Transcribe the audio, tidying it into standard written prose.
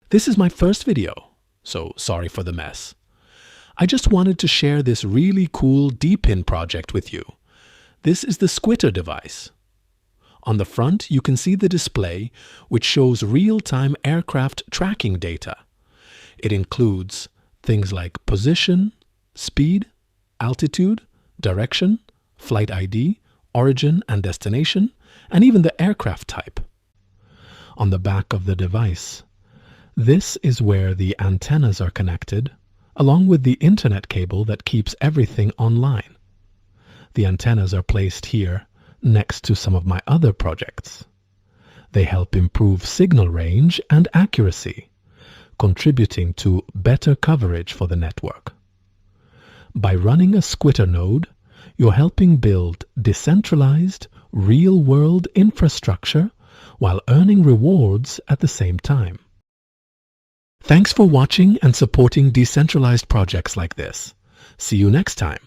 This is my first video, so sorry for the mess. I just wanted to share this really cool DePIN project with you. This is the Squitter device. On the front, you can see the display, which shows real-time aircraft tracking data. It includes things like position, speed, altitude, direction, flight ID, origin and destination, and even the aircraft type. On the back of the device, this is where the antennas are connected, along with the internet cable that keeps everything online. The antennas are placed here next to some of my other projects. They help improve signal range and accuracy, contributing to better coverage for the network. By running a Squitter node, you're helping build decentralized, real-world infrastructure while earning rewards at the same time. Thanks for watching and supporting decentralized projects like this. See you next time.